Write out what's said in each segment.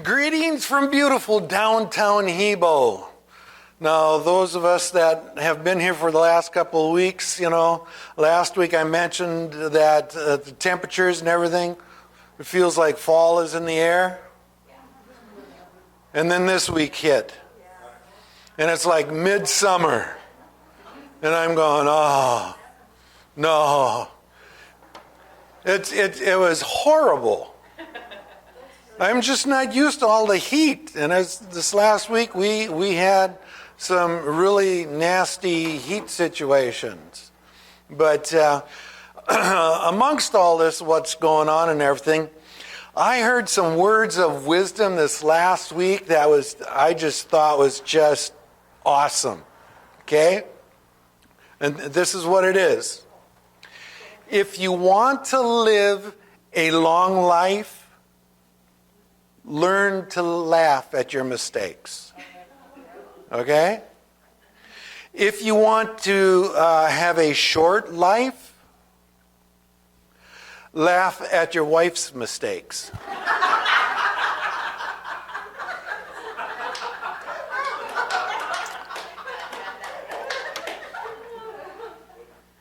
Greetings from beautiful downtown Hebo. Now, those of us that have been here for the last couple of weeks, last week I mentioned that the temperatures and everything, it feels like fall is in the air. And then this week hit. And it's like midsummer. And I'm going, oh, no. It was horrible. I'm just not used to all the heat. And as this last week, we had some really nasty heat situations. But amongst all this, what's going on and everything, I heard some words of wisdom this last week that I just thought was just awesome. Okay? And this is what it is. If you want to live a long life, learn to laugh at your mistakes. Okay? If you want to have a short life, laugh at your wife's mistakes.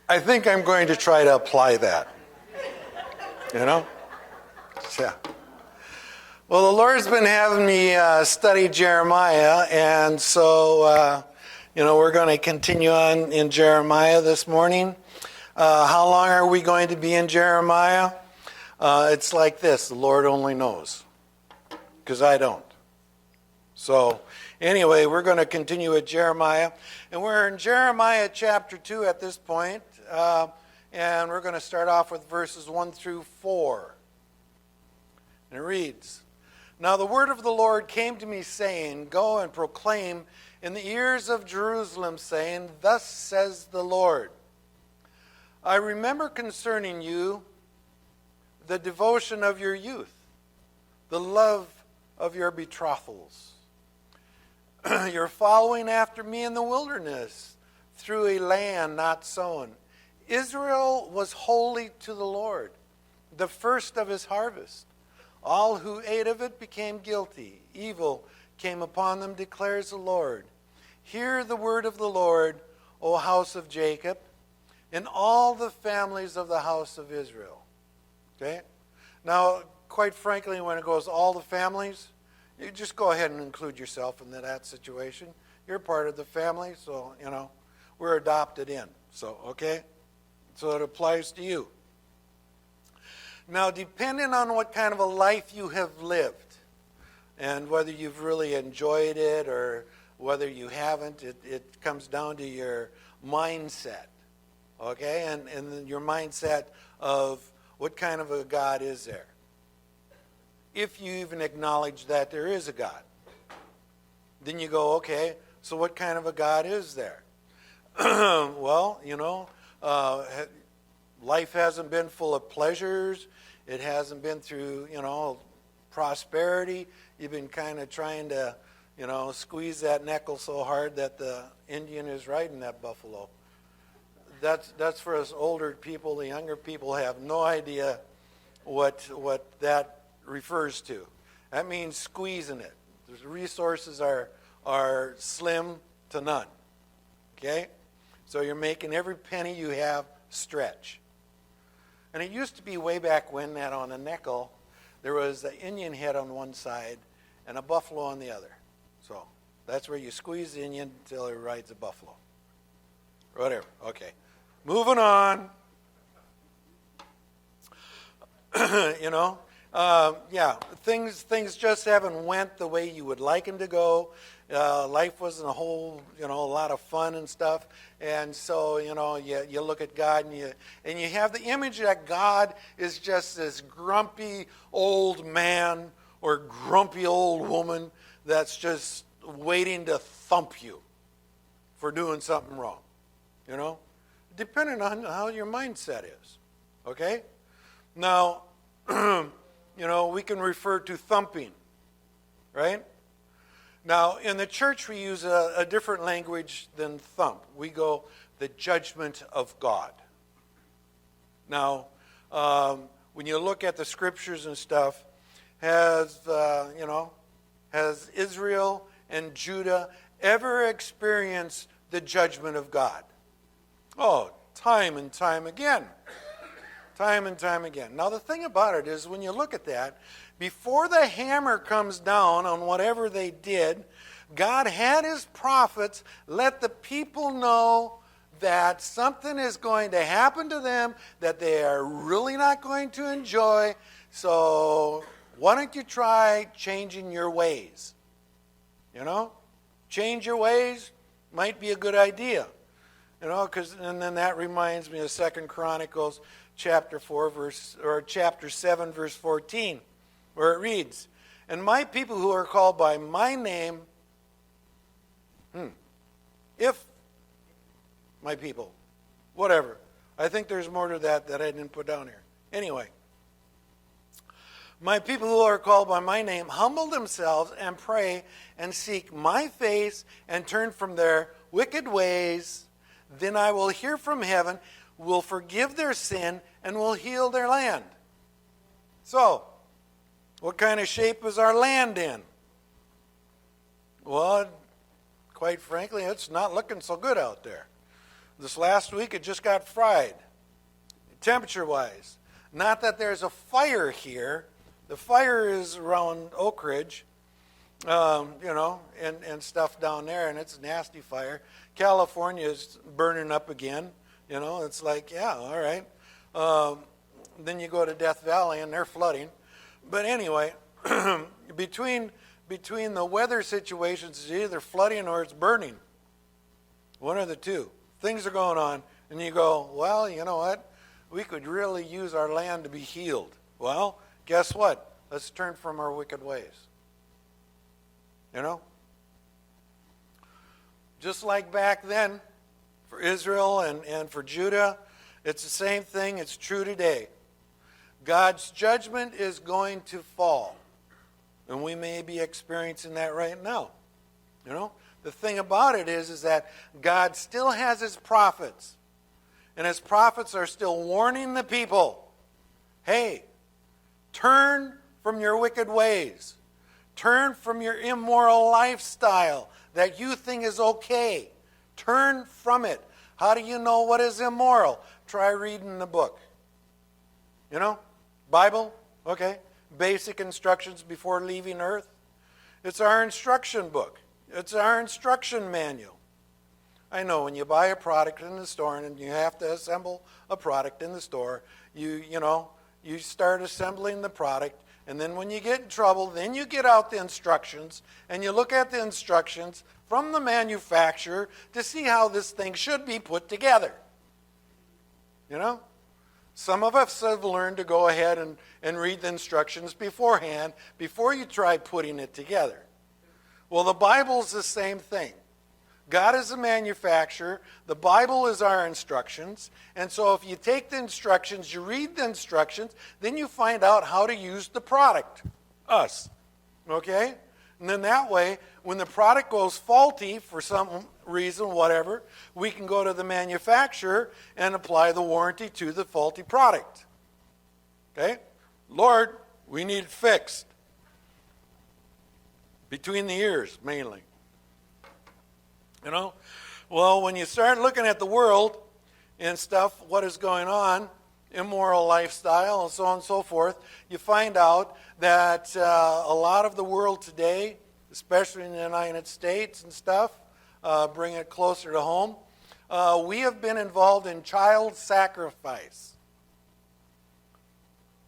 I think I'm going to try to apply that. Yeah. Well, the Lord's been having me study Jeremiah, and so, we're going to continue on in Jeremiah this morning. How long are we going to be in Jeremiah? It's like this, the Lord only knows, because I don't. So, anyway, we're going to continue with Jeremiah, and we're in Jeremiah chapter 2 at this point, and we're going to start off with verses 1 through 4. And it reads, Now the word of the Lord came to me, saying, Go and proclaim in the ears of Jerusalem, saying, Thus says the Lord, I remember concerning you the devotion of your youth, the love of your betrothals. You're following after me in the wilderness, through a land not sown. Israel was holy to the Lord, the first of his harvest. All who ate of it became guilty. Evil came upon them, declares the Lord. Hear the word of the Lord, O house of Jacob, and all the families of the house of Israel. Okay? Now, quite frankly, when it goes all the families, you just go ahead and include yourself in that situation. You're part of the family, so, we're adopted in. So, okay? So it applies to you. Now, depending on what kind of a life you have lived, and whether you've really enjoyed it or whether you haven't, it comes down to your mindset, okay? And your mindset of what kind of a God is there. If you even acknowledge that there is a God, then you go, okay, so what kind of a God is there? Well, life hasn't been full of pleasures. It hasn't been through, prosperity. You've been kind of trying to, squeeze that neckle so hard that the Indian is riding that buffalo. That's for us older people. The younger people have no idea what that refers to. That means squeezing it. The resources are slim to none. Okay? So you're making every penny you have stretch. And it used to be way back when that on a nickel, there was an Indian head on one side and a buffalo on the other. So that's where you squeeze the Indian until he rides a buffalo. Whatever. Okay. Moving on. Things just haven't went the way you would like them to go. Life wasn't a lot of fun and stuff. And so, you look at God and you have the image that God is just this grumpy old man or grumpy old woman that's just waiting to thump you for doing something wrong. Depending on how your mindset is. Okay? Now, we can refer to thumping, right? Now, in the church, we use a different language than thump. We go, the judgment of God. Now, when you look at the scriptures and stuff, has, has Israel and Judah ever experienced the judgment of God? Oh, time and time again. Time and time again. Now the thing about it is, when you look at that, before the hammer comes down on whatever they did, God had his prophets let the people know that something is going to happen to them that they are really not going to enjoy. So why don't you try changing your ways? Change your ways might be a good idea. And then that reminds me of 2 Chronicles chapter 7 verse 14, where it reads, "And my people who are called by my name," if my people, whatever. I think there's more to that I didn't put down here. Anyway, "My people who are called by my name humble themselves and pray and seek my face and turn from their wicked ways, then I will hear from heaven, will forgive their sin, and will heal their land." So, what kind of shape is our land in? Well, quite frankly, it's not looking so good out there. This last week, it just got fried, temperature-wise. Not that there's a fire here. The fire is around Oak Ridge, and stuff down there, and it's a nasty fire. California is burning up again. It's like, yeah, all right. Then you go to Death Valley, and they're flooding. But anyway, between the weather situations, it's either flooding or it's burning. One of the two. Things are going on, and you go, well, you know what? We could really use our land to be healed. Well, guess what? Let's turn from our wicked ways. Just like back then, for Israel and for Judah, it's the same thing. It's true today. God's judgment is going to fall. And we may be experiencing that right now. The thing about it is that God still has his prophets. And his prophets are still warning the people, hey, turn from your wicked ways. Turn from your immoral lifestyle that you think is okay. Turn from it. How do you know what is immoral? Try reading the book. Bible, okay. Basic instructions before leaving earth. It's our instruction book. It's our instruction manual. I know when you buy a product in the store and you have to assemble a product in the store, you start assembling the product, and then when you get in trouble, then you get out the instructions and you look at the instructions from the manufacturer to see how this thing should be put together. Some of us have learned to go ahead and read the instructions beforehand before you try putting it together. Well, the Bible's the same thing. God is the manufacturer. The Bible is our instructions. And so if you take the instructions, you read the instructions, then you find out how to use the product. Us. Okay? And then that way, when the product goes faulty for some reason, whatever, we can go to the manufacturer and apply the warranty to the faulty product. Okay? Lord, we need it fixed. Between the ears, mainly. Well, when you start looking at the world and stuff, what is going on, immoral lifestyle and so on and so forth, you find out that a lot of the world today, especially in the United States and stuff, bring it closer to home, we have been involved in child sacrifice.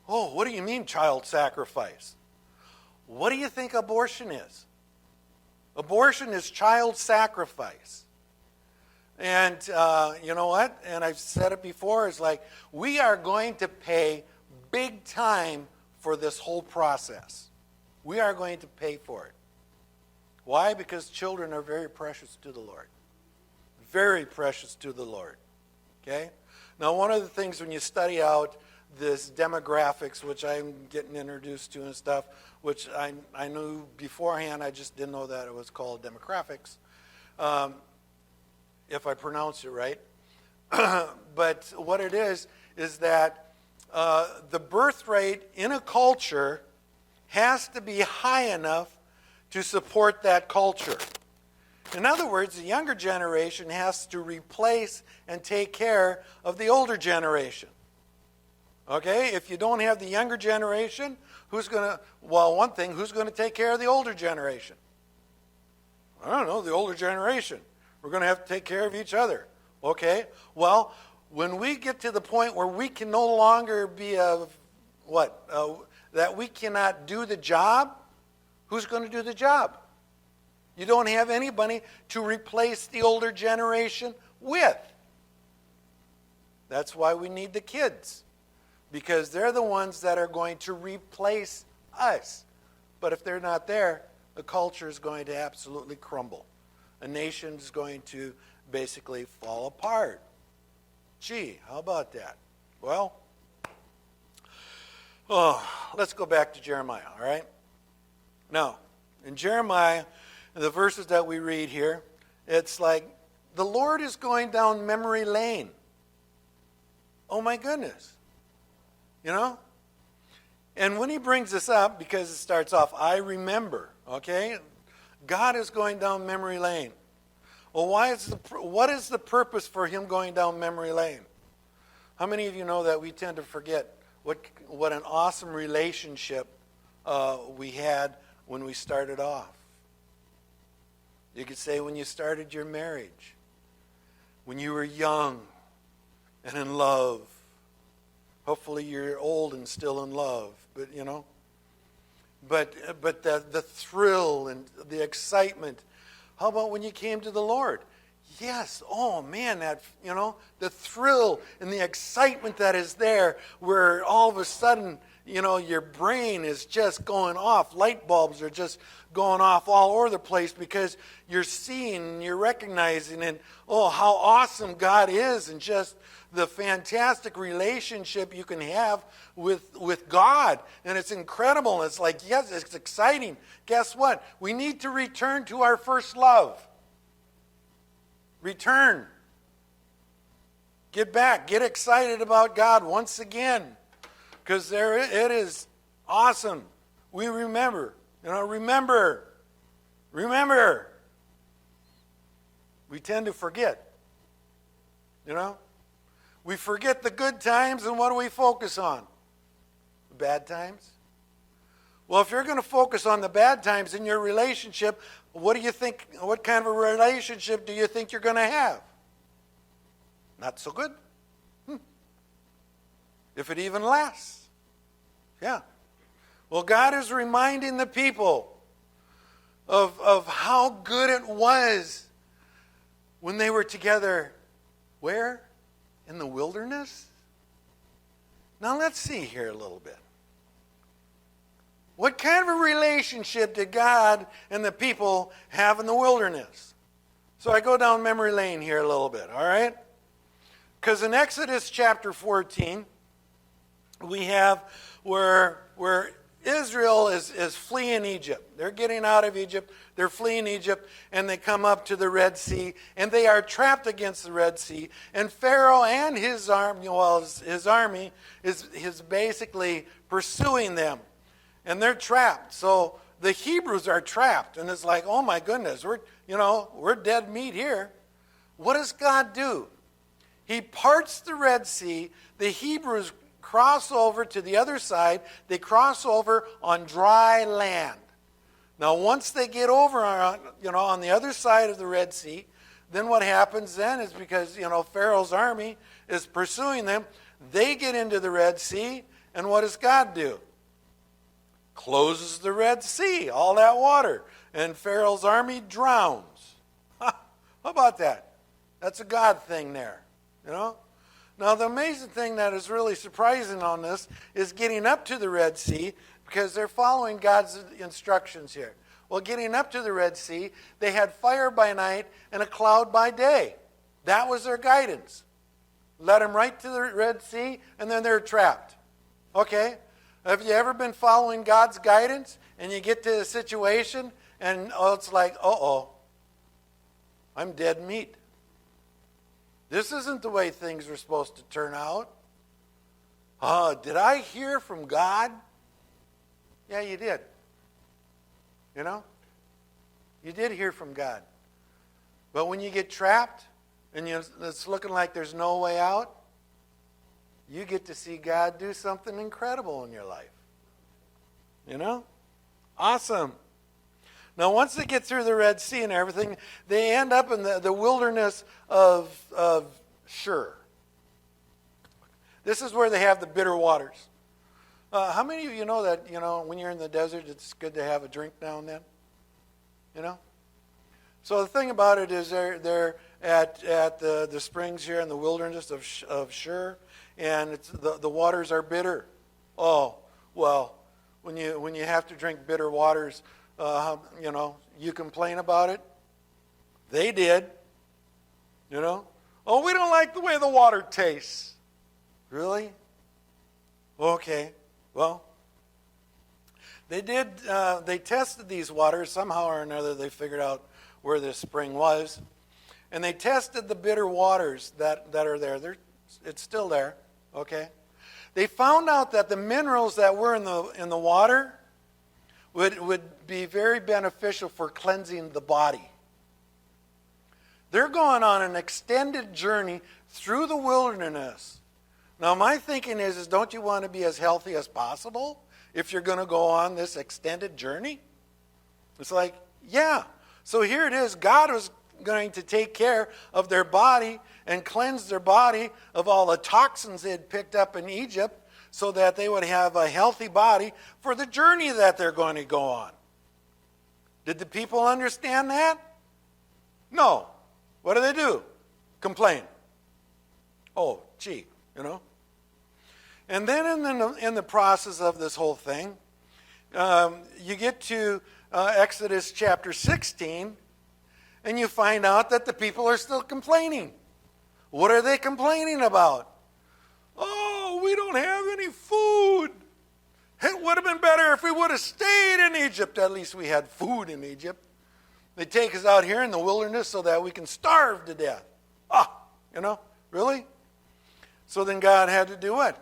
Oh, what do you mean child sacrifice? What do you think abortion is? Abortion is child sacrifice. And you know what? And I've said it before, it's like we are going to pay big time for this whole process. We are going to pay for it. Why? Because children are very precious to the Lord. Very precious to the Lord. Okay? Now, one of the things when you study out this demographics, which I'm getting introduced to and stuff, which I knew beforehand, I just didn't know that it was called demographics, if I pronounce it right. But what it is that the birth rate in a culture has to be high enough to support that culture. In other words, the younger generation has to replace and take care of the older generation. Okay? If you don't have the younger generation, who's going to take care of the older generation? I don't know, the older generation. We're going to have to take care of each other. Okay? Well, when we get to the point where we can no longer be that we cannot do the job, who's going to do the job? You don't have anybody to replace the older generation with. That's why we need the kids, because they're the ones that are going to replace us. But if they're not there, the culture is going to absolutely crumble. A nation is going to basically fall apart. Gee, how about that? Well, let's go back to Jeremiah, all right? Now, in Jeremiah, the verses that we read here, it's like the Lord is going down memory lane. Oh my goodness. You know? And when he brings this up, because it starts off, I remember, okay? God is going down memory lane. Well, what is the purpose for him going down memory lane? How many of you know that we tend to forget what an awesome relationship we had when we started off? You could say when you started your marriage, when you were young and in love. Hopefully you're old and still in love, but you know. But the thrill and the excitement. How about when you came to the Lord? Yes, oh man, the thrill and the excitement that is there, where all of a sudden, your brain is just going off. Light bulbs are just going off all over the place because you're seeing, you're recognizing, and oh, how awesome God is, and just the fantastic relationship you can have with God. And it's incredible. It's like, yes, it's exciting. Guess what? We need to return to our first love. Return. Get back. Get excited about God once again. Because it is awesome. We remember. Remember. We tend to forget. We forget the good times, and what do we focus on? The bad times? Well, if you're going to focus on the bad times in your relationship, what do you think? What kind of a relationship do you think you're going to have? Not so good. If it even lasts. Yeah. Well, God is reminding the people of how good it was when they were together. Where? In the wilderness? Now let's see here a little bit. What kind of a relationship did God and the people have in the wilderness? So I go down memory lane here a little bit, all right? Because in Exodus chapter 14, we have where Israel is fleeing Egypt. They're getting out of Egypt. They're fleeing Egypt, and they come up to the Red Sea, and they are trapped against the Red Sea. And Pharaoh and his army is basically pursuing them, and they're trapped. So the Hebrews are trapped, and it's like, oh my goodness, we're dead meat here. What does God do? He parts the Red Sea. The Hebrews cross over to the other side. They cross over on dry land. Now, once they get over on the other side of the Red Sea, then what happens then is, because Pharaoh's army is pursuing them, they get into the Red Sea, and what does God do? Closes the Red Sea, all that water, and Pharaoh's army drowns. How about that? That's a God thing there, Now, the amazing thing that is really surprising on this is getting up to the Red Sea, because they're following God's instructions here. Well, getting up to the Red Sea, they had fire by night and a cloud by day. That was their guidance. Led them right to the Red Sea, and then they're trapped. Okay? Have you ever been following God's guidance, and you get to a situation, and it's like, I'm dead meat. This isn't the way things were supposed to turn out. Did I hear from God? Yeah, you did. You did hear from God. But when you get trapped and it's looking like there's no way out, you get to see God do something incredible in your life. You know? Awesome. Now, once they get through the Red Sea and everything, they end up in the wilderness of Shur. This is where they have the bitter waters. How many of you know that, when you're in the desert, it's good to have a drink now and then? You know? So the thing about it is they're at the springs here in the wilderness of Shur, and the waters are bitter. Oh, well, when you have to drink bitter waters, you complain about it. They did. Oh, we don't like the way the water tastes. Really? Okay. Well, they did. They tested these waters somehow or another. They figured out where this spring was, and they tested the bitter waters that are there. It's still there. Okay. They found out that the minerals that were in the water would be very beneficial for cleansing the body. They're going on an extended journey through the wilderness. Now, my thinking is don't you want to be as healthy as possible if you're going to go on this extended journey? It's like, yeah. So here it is. God was going to take care of their body and cleanse their body of all the toxins they had picked up in Egypt so that they would have a healthy body for the journey that they're going to go on. Did the people understand that? No. What do? Complain. Oh, gee, And then in the process of this whole thing, you get to Exodus chapter 16, and you find out that the people are still complaining. What are they complaining about? Oh, we don't have any food. It would have been better if we would have stayed in Egypt. At least we had food in Egypt. They take us out here in the wilderness so that we can starve to death. Really? So then God had to do what?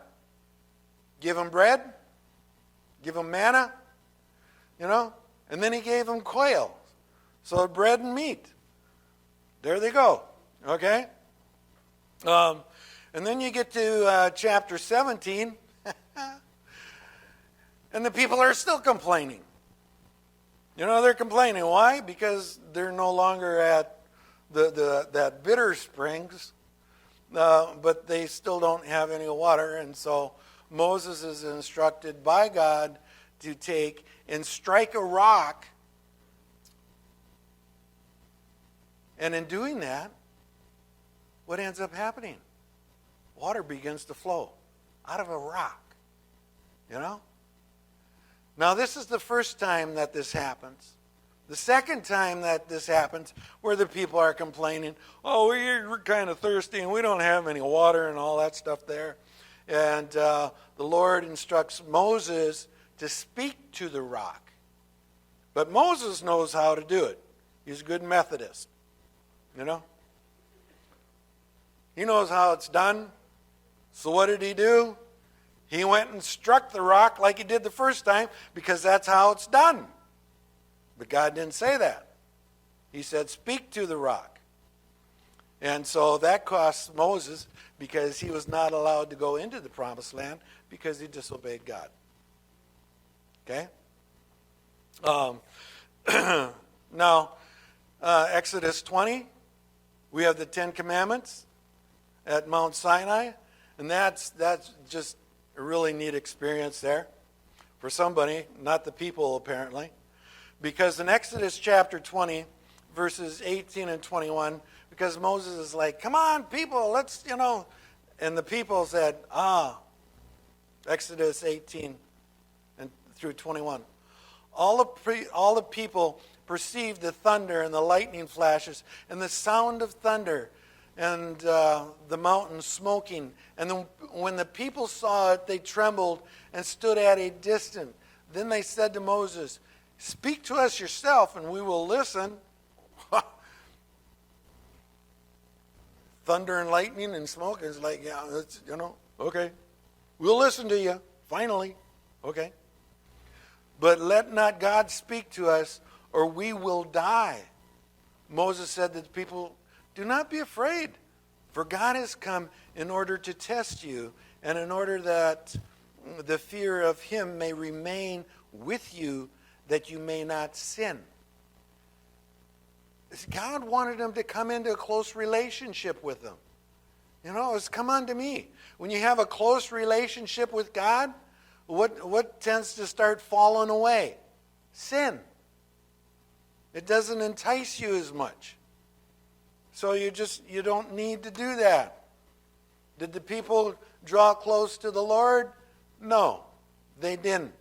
Give them bread, give them manna, and then he gave them quail. So bread and meat. There they go. Okay? And then you get to chapter 17, and the people are still complaining. They're complaining. Why? Because they're no longer at that bitter springs, but they still don't have any water, and so Moses is instructed by God to take and strike a rock. And in doing that, what ends up happening? Water begins to flow out of a rock. Now, this is the first time that this happens. The second time that this happens, where the people are complaining, oh, we're kind of thirsty and we don't have any water and all that stuff there. And the Lord instructs Moses to speak to the rock. But Moses knows how to do it. He's a good Methodist. He knows how it's done. So what did he do? He went and struck the rock like he did the first time because that's how it's done. But God didn't say that. He said, speak to the rock. And so that cost Moses because he was not allowed to go into the promised land because he disobeyed God. Okay? Now, Exodus 20, we have the Ten Commandments at Mount Sinai, and that's just a really neat experience there for somebody, not the people apparently. Because in Exodus chapter 20, verses 18 and 21, because Moses is like, come on, people, let's, and the people said, Exodus 18 and through 21. All the people perceived the thunder and the lightning flashes and the sound of thunder and the mountain smoking. And then when the people saw it, they trembled and stood at a distance. Then they said to Moses, speak to us yourself and we will listen. Thunder and lightning and smoke is like, yeah, that's, okay. We'll listen to you, finally. Okay. But let not God speak to us, or we will die. Moses said to the people, do not be afraid, for God has come in order to test you, and in order that the fear of him may remain with you, that you may not sin. God wanted them to come into a close relationship with him. It's come unto me. When you have a close relationship with God, what tends to start falling away? Sin. It doesn't entice you as much. So you don't need to do that. Did the people draw close to the Lord? No, they didn't.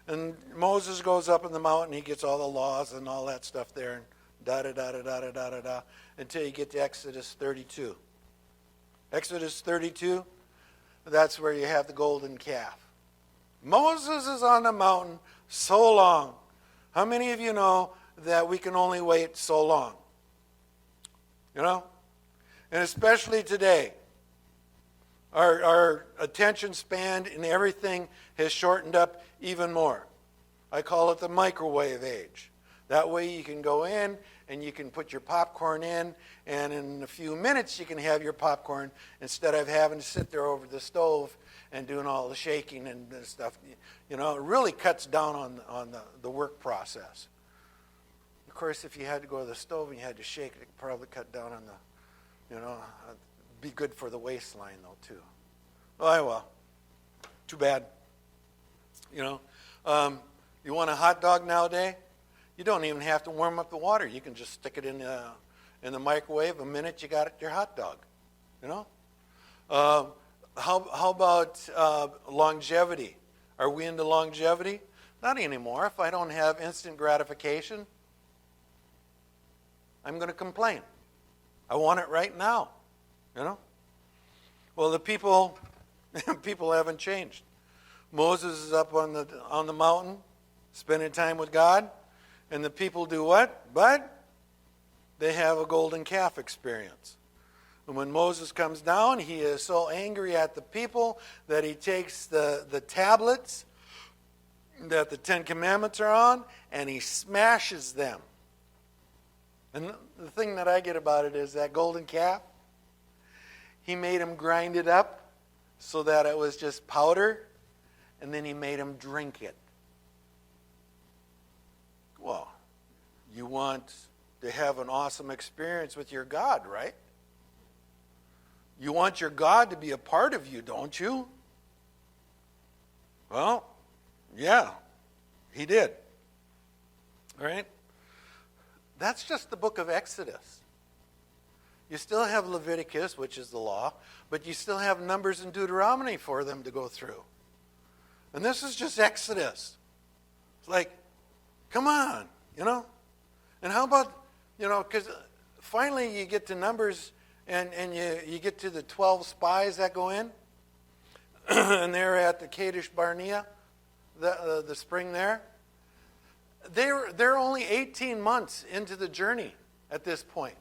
And Moses goes up in the mountain, he gets all the laws and all that stuff there, and da-da-da-da-da-da-da-da, until you get to Exodus 32. Exodus 32, that's where you have the golden calf. Moses is on the mountain so long. How many of you know that we can only wait so long? And especially today, our attention span and everything has shortened up even more. I call it the microwave age. That way you can go in and you can put your popcorn in, and in a few minutes you can have your popcorn instead of having to sit there over the stove and doing all the shaking and stuff. It really cuts down on the work process. Of course, if you had to go to the stove and you had to shake it, could probably cut down on be good for the waistline though too. Oh well, too bad. You want a hot dog nowadays? You don't even have to warm up the water. You can just stick it in the microwave. A minute, you got your hot dog. How about longevity? Are we into longevity? Not anymore. If I don't have instant gratification, I'm going to complain. I want it right now. Well, the people haven't changed. Moses is up on the mountain, spending time with God, and the people do what? But they have a golden calf experience. And when Moses comes down, he is so angry at the people that he takes the tablets that the Ten Commandments are on, and he smashes them. And the thing that I get about it is that golden calf, he made him grind it up so that it was just powder, and then he made him drink it. Well, you want to have an awesome experience with your God, right? You want your God to be a part of you, don't you? Well, yeah, he did. All right? That's just the book of Exodus. You still have Leviticus, which is the law, but you still have Numbers and Deuteronomy for them to go through. And this is just Exodus. It's like, come on, And how about, because finally you get to Numbers and you get to the 12 spies that go in, and they're at the Kadesh Barnea, the spring there. They're only 18 months into the journey at this point,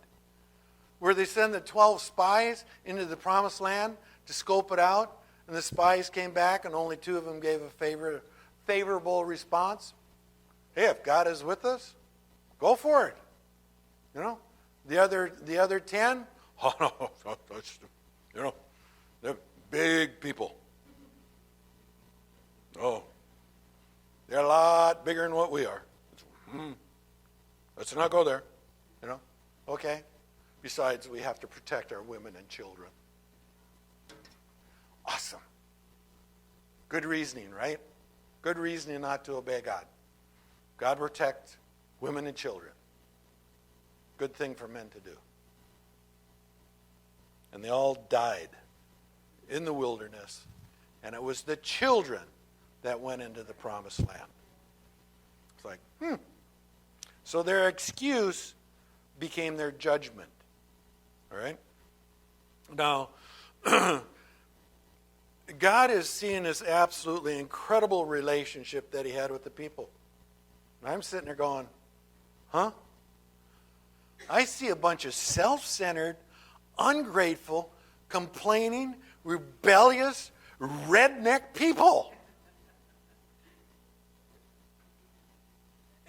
where they send the 12 spies into the promised land to scope it out, and the spies came back and only 2 of them gave a favorable response. Hey, if God is with us, go for it. The other 10, oh no, that's, they're big people. Oh, they're a lot bigger than what we are. Let's not go there. Okay. Besides, we have to protect our women and children. Awesome. Good reasoning, right? Good reasoning not to obey God. God protect women and children. Good thing for men to do. And they all died in the wilderness. And it was the children that went into the promised land. It's like, So their excuse became their judgment. All right? Now, God is seeing this absolutely incredible relationship that he had with the people. And I'm sitting there going, huh? I see a bunch of self-centered, ungrateful, complaining, rebellious, redneck people.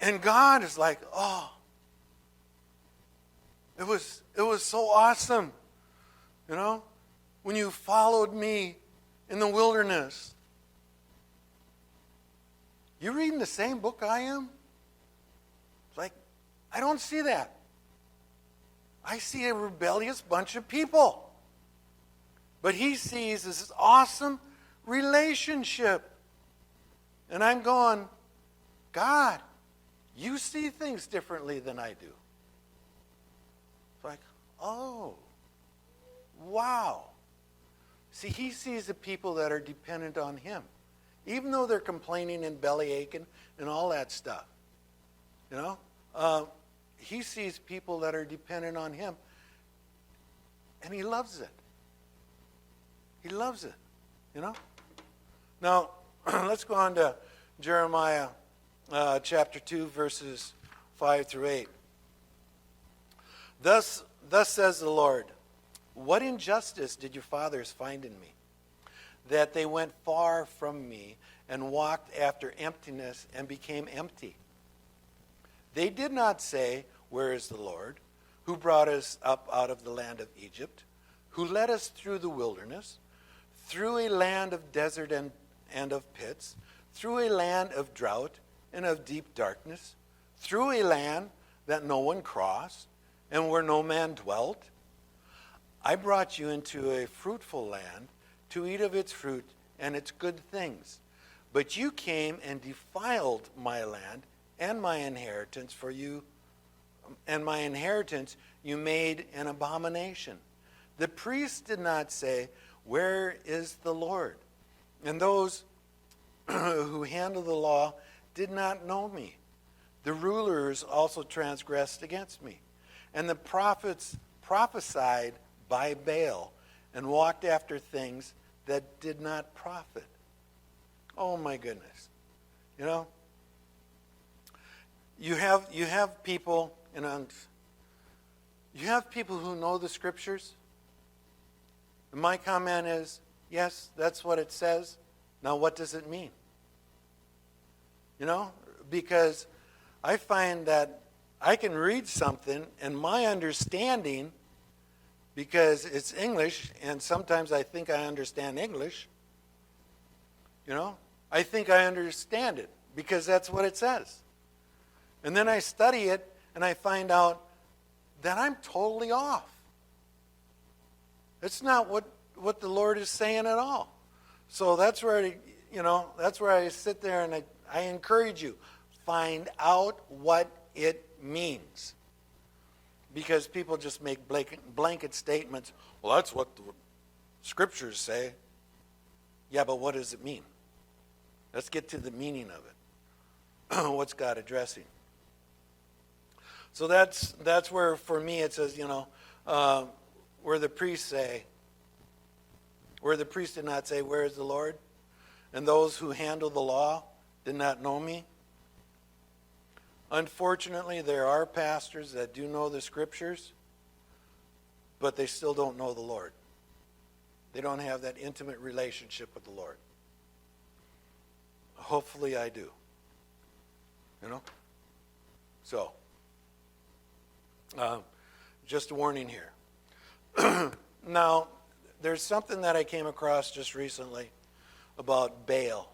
And God is like, oh, it was so awesome, when you followed me in the wilderness. You reading the same book I am? It's like, I don't see that. I see a rebellious bunch of people. But he sees this awesome relationship. And I'm going, God, you see things differently than I do. It's like, oh, wow. See, he sees the people that are dependent on him. Even though they're complaining and belly aching and all that stuff. He sees people that are dependent on him. And he loves it. He loves it, Now, let's go on to Jeremiah chapter 2, verses 5 through 8. Thus says the Lord, what injustice did your fathers find in me, that they went far from me and walked after emptiness and became empty? They did not say, where is the Lord, who brought us up out of the land of Egypt, who led us through the wilderness, through a land of desert and of pits, through a land of drought and of deep darkness, through a land that no one crossed and where no man dwelt? I brought you into a fruitful land to eat of its fruit and its good things. But you came and defiled my land and my inheritance for you, and my inheritance you made an abomination. The priests did not say, where is the Lord? And those who handle the law did not know me. The rulers also transgressed against me. And the prophets prophesied by Baal and walked after things that did not profit. Oh my goodness. You have people, you have people who know the scriptures. And my comment is, yes, that's what it says. Now what does it mean? Because I find that I can read something and my understanding, because it's English, and sometimes I think I understand English, I think I understand it because that's what it says. And then I study it and I find out that I'm totally off. It's not what the Lord is saying at all. So that's where, that's where I sit there and I encourage you, find out what it means. Because people just make blanket statements. Well, that's what the scriptures say. Yeah, but what does it mean? Let's get to the meaning of it. What's God addressing? So that's where, for me, it says, where the priests did not say, where is the Lord? And those who handle the law did not know me. Unfortunately, there are pastors that do know the scriptures, but they still don't know the Lord. They don't have that intimate relationship with the Lord. Hopefully I do. So, just a warning here. Now, there's something that I came across just recently about Baal.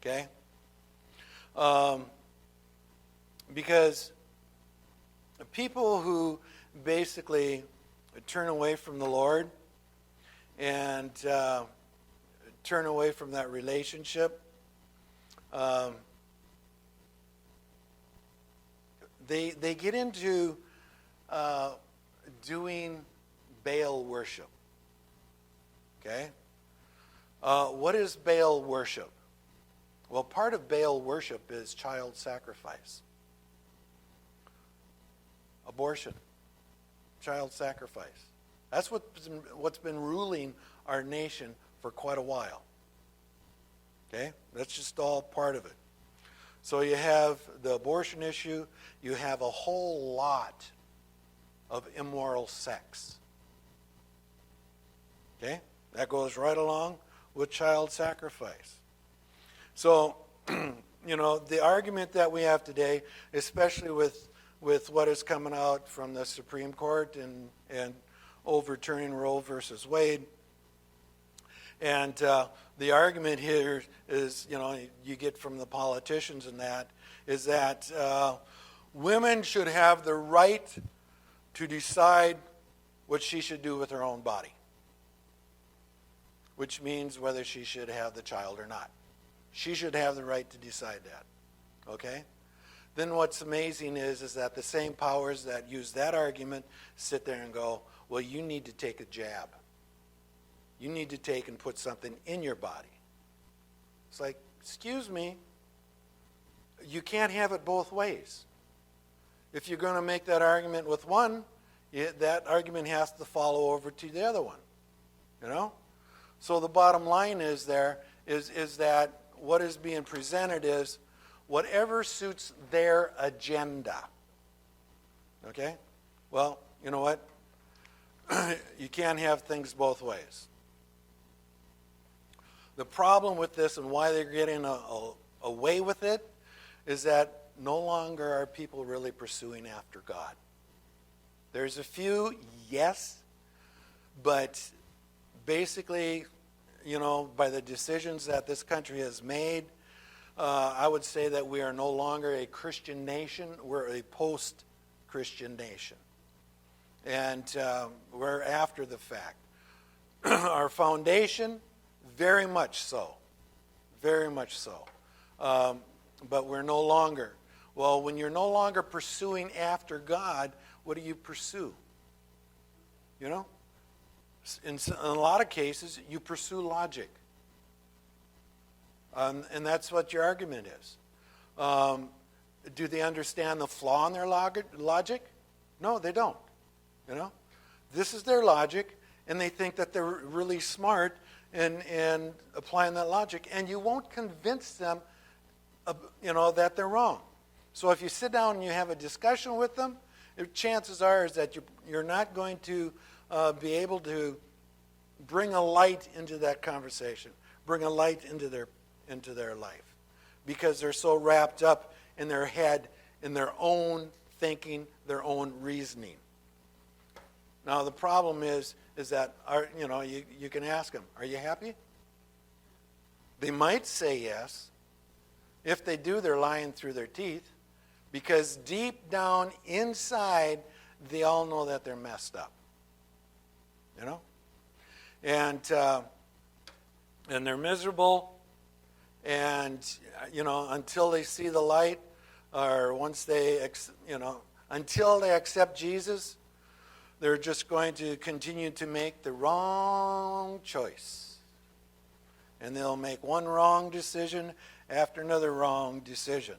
Okay? Because people who basically turn away from the Lord and turn away from that relationship, they get into doing Baal worship. Okay? What is Baal worship? Well, part of Baal worship is child sacrifice. Abortion. Child sacrifice. That's what's been ruling our nation for quite a while. Okay? That's just all part of it. So you have the abortion issue. You have a whole lot of immoral sex. Okay? That goes right along with child sacrifice. So the argument that we have today, especially with what is coming out from the Supreme Court and overturning Roe versus Wade, and the argument here is, you get from the politicians and that, is that women should have the right to decide what she should do with her own body, which means whether she should have the child or not. She should have the right to decide that, okay? Then what's amazing is that the same powers that use that argument sit there and go, well, you need to take a jab. You need to take and put something in your body. It's like, excuse me, you can't have it both ways. If you're going to make that argument with one, that argument has to follow over to the other one, So the bottom line is that what is being presented is whatever suits their agenda. Okay? Well, you know what? You can't have things both ways. The problem with this and why they're getting away with it is that no longer are people really pursuing after God. There's a few, yes, but basically, by the decisions that this country has made, I would say that we are no longer a Christian nation. We're a post-Christian nation. And we're after the fact. Our foundation, very much so. Very much so. But we're no longer. Well, when you're no longer pursuing after God, what do you pursue? In a lot of cases, you pursue logic. And that's what your argument is. Do they understand the flaw in their logic? No, they don't. This is their logic, and they think that they're really smart in applying that logic, and you won't convince them, that they're wrong. So if you sit down and you have a discussion with them, chances are is that you're not going to be able to bring a light into that conversation, bring a light into their life, because they're so wrapped up in their head, in their own thinking, their own reasoning. Now the problem is that you can ask them, are you happy? They might say yes. If they do, they're lying through their teeth, because deep down inside, they all know that they're messed up. And they're miserable, and until they see the light, or once they until they accept Jesus, they're just going to continue to make the wrong choice. And they'll make one wrong decision after another wrong decision.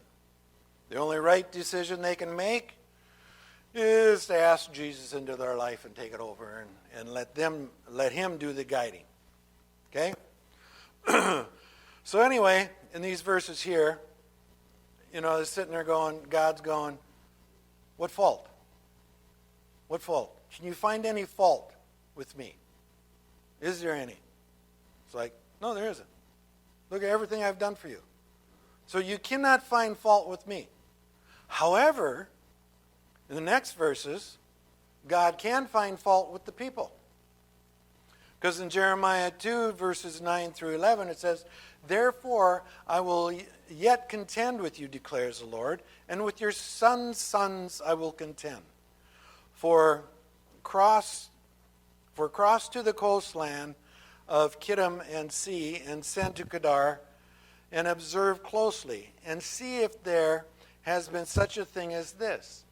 The only right decision they can make is to ask Jesus into their life and take it over and let him do the guiding. Okay? So anyway, in these verses here, they're sitting there going, God's going, what fault? What fault? Can you find any fault with me? Is there any? It's like, no, there isn't. Look at everything I've done for you. So you cannot find fault with me. However, in the next verses, God can find fault with the people. Because in Jeremiah 2, verses 9 through 11, it says, therefore I will yet contend with you, declares the Lord, and with your sons' sons I will contend. For cross to the coastland of Kittim and see, and send to Kedar, and observe closely, and see if there has been such a thing as this.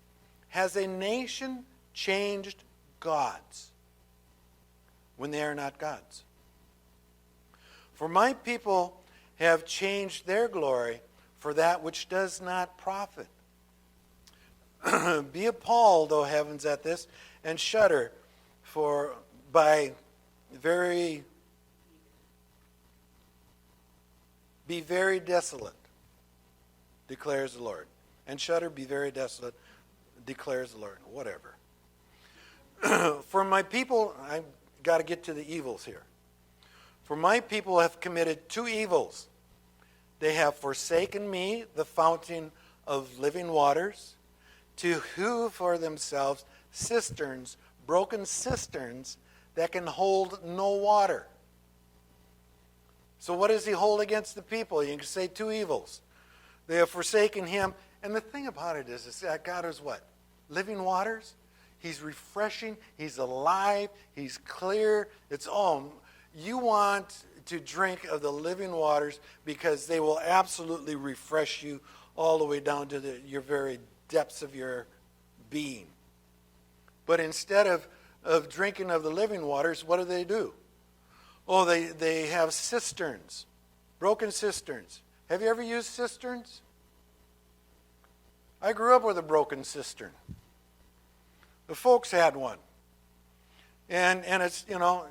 Has a nation changed gods when they are not gods? For my people have changed their glory for that which does not profit. Be appalled, O heavens, at this, and shudder, be very desolate, declares the Lord. And shudder, be very desolate, declares the Lord. Whatever. For my people, I've got to get to the evils here. For my people have committed two evils. They have forsaken me, the fountain of living waters, to hew for themselves cisterns, broken cisterns that can hold no water. So what does he hold against the people? You can say two evils. They have forsaken him. And the thing about it is that God is what? Living waters. He's refreshing. He's alive. He's clear. It's you want to drink of the living waters because they will absolutely refresh you all the way down to your very depths of your being. But instead of drinking of the living waters, what do? Oh, they have cisterns, broken cisterns. Have you ever used cisterns? I grew up with a broken cistern. The folks had one. And it's, you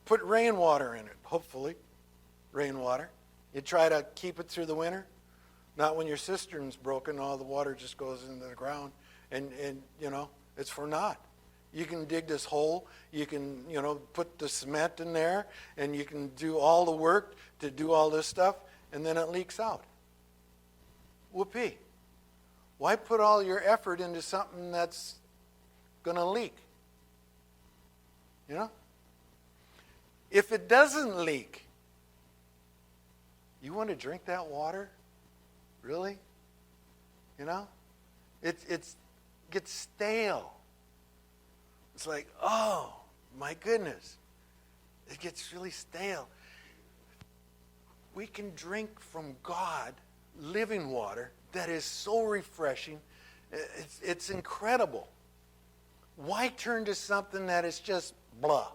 put rainwater in it, hopefully, rainwater. You try to keep it through the winter. Not when your cistern's broken, all the water just goes into the ground, and it's for naught. You can dig this hole, you can, put the cement in there, and you can do all the work to do all this stuff, and then it leaks out. Whoopee. Why put all your effort into something that's going to leak? If it doesn't leak, you want to drink that water? Really? It gets stale. It's like, oh, my goodness. It gets really stale. We can drink from God living water that is so refreshing. It's incredible. Why turn to something that is just blah?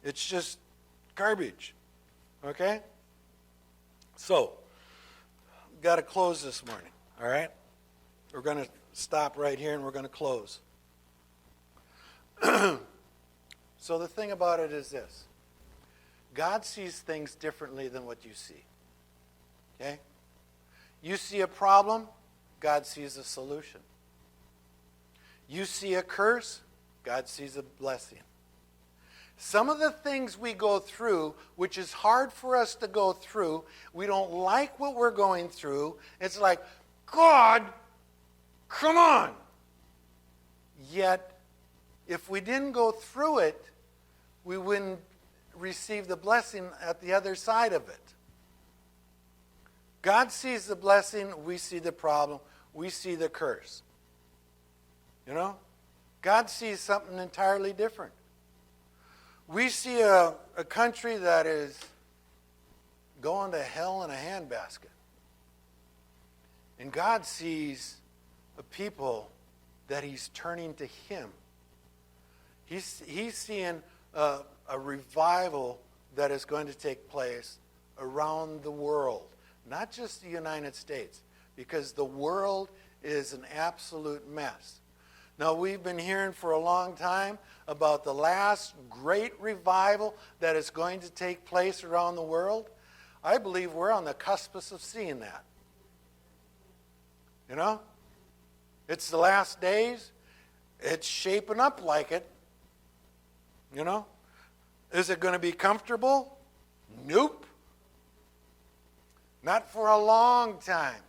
It's just garbage. Okay? So, got to close this morning, all right? We're going to stop right here and we're going to close. So the thing about it is this. God sees things differently than what you see. Okay? You see a problem, God sees a solution. You see a curse, God sees a blessing. Some of the things we go through, which is hard for us to go through, we don't like what we're going through. It's like, God, come on. Yet, if we didn't go through it, we wouldn't receive the blessing at the other side of it. God sees the blessing, we see the problem, we see the curse. God sees something entirely different. We see a country that is going to hell in a handbasket. And God sees a people that he's turning to him. He's seeing a revival that is going to take place around the world. Not just the United States, because the world is an absolute mess. Now, we've been hearing for a long time about the last great revival that is going to take place around the world. I believe we're on the cusp of seeing that. It's the last days. It's shaping up like it. Is it going to be comfortable? Nope. Not for a long time.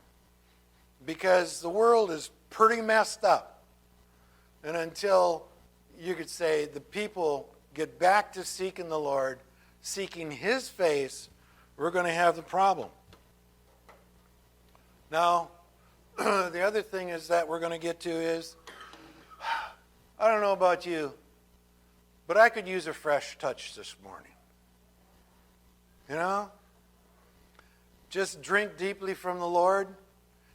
Because the world is pretty messed up. And until, you could say, the people get back to seeking the Lord, seeking his face, we're going to have the problem. Now, the other thing is that we're going to get to is, I don't know about you, but I could use a fresh touch this morning. Just drink deeply from the Lord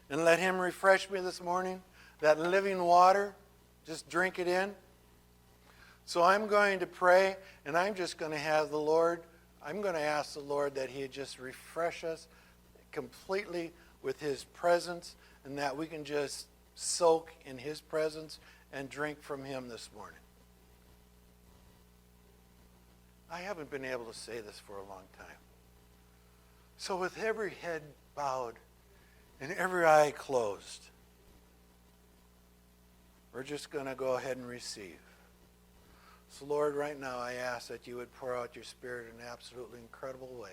and let him refresh me this morning. That living water, just drink it in. So I'm going to pray, and I'm just going to have the Lord, I'm going to ask the Lord that he just refresh us completely with his presence, and that we can just soak in his presence and drink from him this morning. I haven't been able to say this for a long time. So with every head bowed and every eye closed, we're just going to go ahead and receive. So Lord, right now I ask that you would pour out your Spirit in an absolutely incredible way.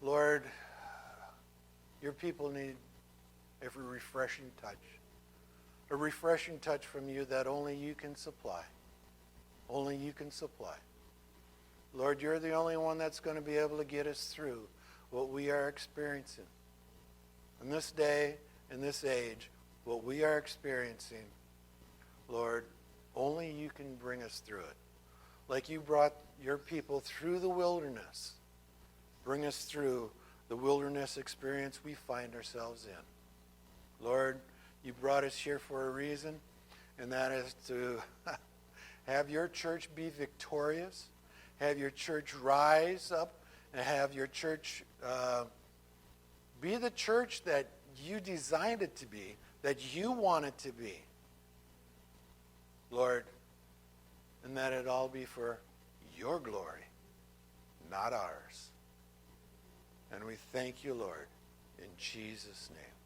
Lord, your people need a refreshing touch. A refreshing touch from you that only you can supply. Only you can supply. Lord, you're the only one that's going to be able to get us through what we are experiencing. In this day, in this age, what we are experiencing, Lord, only you can bring us through it. Like you brought your people through the wilderness. Bring us through the wilderness experience we find ourselves in. Lord, you brought us here for a reason, and that is to have your church be victorious, have your church rise up, and have your church be the church that you designed it to be, that you want it to be. Lord, and that it all be for your glory, not ours. And we thank you, Lord, in Jesus' name.